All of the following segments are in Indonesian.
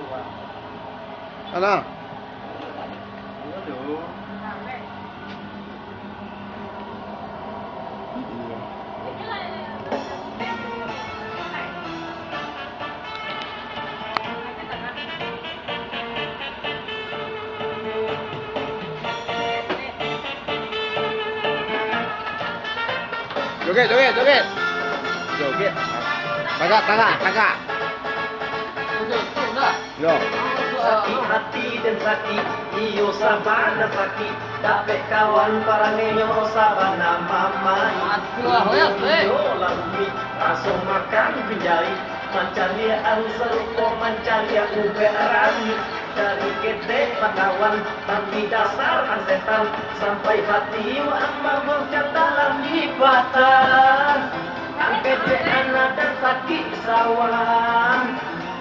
Ano? Joget, joget, joget. Joget. Tagak, tagak, tagak. Yo. Sakit hati dan sakit, iyo sabana sakit. Dapat kawan parangenyo sabana mamai. Iyo lalui, raso makan pinjari. Mancarian serupo, mancarian uberani. Dari ketek pakawan, tapi dasar setan. Sampai hati amba bocah dalam ibatan. Ang ketek anak dan sakit sawan.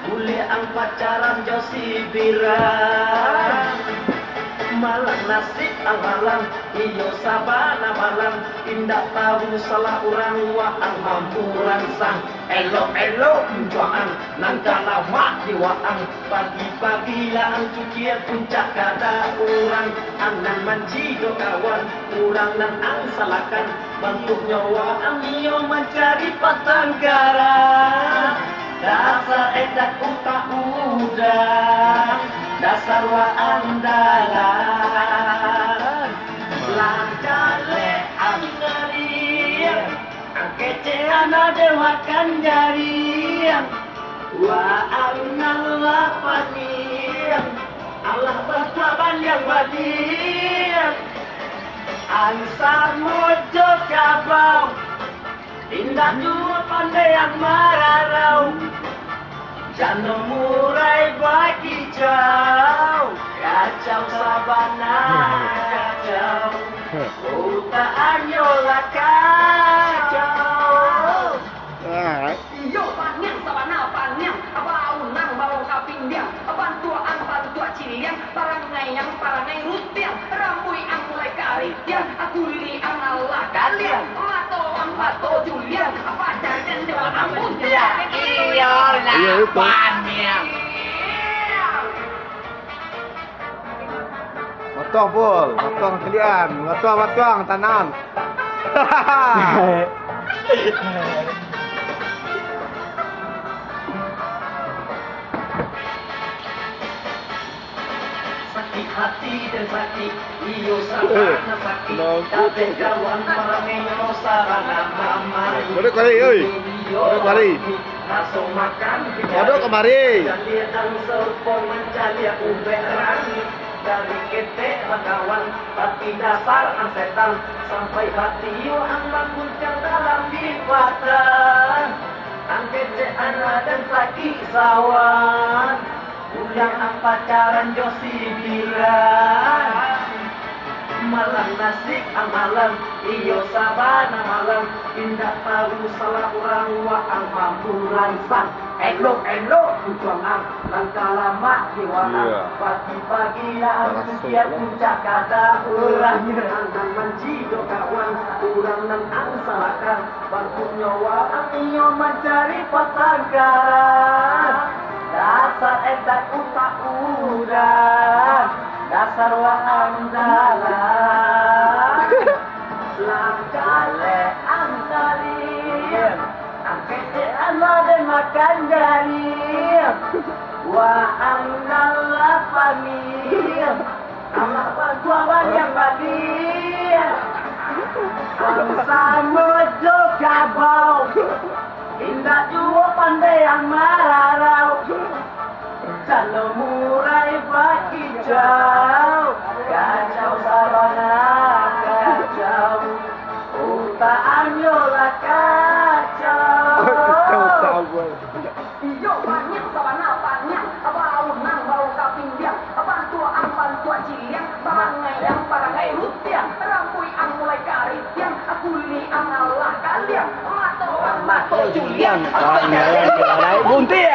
Uli ang pacaran Josi Bira. Malang nasib ang malang, iyo sabana malang. Tindak tahu salah orang wa ang mampuran sang. Elo-elo menjuang, nangka lama diwaang. Pagi-pagi lah ang cukir puncak kada orang. Anan mancido kawan, orang nan ang salakan. Bantuk nyawa ang iyo mencari patanggara. Dasar edak utak udang, dasar wa andalan. Langkale angarian, angkece ana dewakan jarian. Wa anal panian, Allah bersabar yang badian. Ansar mojo kabau, tindak dua pandai yang mararau. Jangan murai bagi jauh, kacau sabana kacau. Utaan yola kacau. Iyo panjang sabana panjang, apa unang bau kaping dia, bantuan bantuan ciriang, parangai yang parangai rutiang, rambui ang mulai karitiang, aku li ang Allah kalian, mato Julian, apa jangan dewa ampun dia. Iyo lah panjang. Matuang pul, matuang kalian, matuang tanam. Sakit hati dan sakit, iyo sabana sakit. Dapat kawan parangenyo sarana mamai. Kodok kali, oi. Kodok kali. Raso makan Kodok kemari. Jalian ang serpong mencari uberani. Dari ketek kawan, tapi dasar ang setan. Sampai hati yo ang mengguncang dalam ibatan. Ang ketek anak dan sakit sawan. Ulang ang pacaran Josi Bira. Malang nasib ang malang, iyo sabana malang. Tindak tahu salah orang wa ang mampuran sang. Elo-elo tujuan langkah lama diwaang. Pagi-pagi lah ang sukiat puncak kada orang. Anan mancido kawan, orang nan ang salakan. Bantu nyawa ang iyo mencari pasangan. Dasar edak utak udang, dasar wa andalan. Langkale angkalian, angkete ana den makan jarian. Wa andala panian, Allah bantuan yang badian. Bangsa mojo kabau, indah jua pandai yang mararau. Kalau murai bagi jauh, kacau sabana kacau. Utaan yola kacau. Iyo banyak sabana banyak, apa unang bau kaping dia, bantuan ciriang, parangai rutiang, rambui ang mulai karitiang, aku li ang Allah kalian, mato Julian, bunti.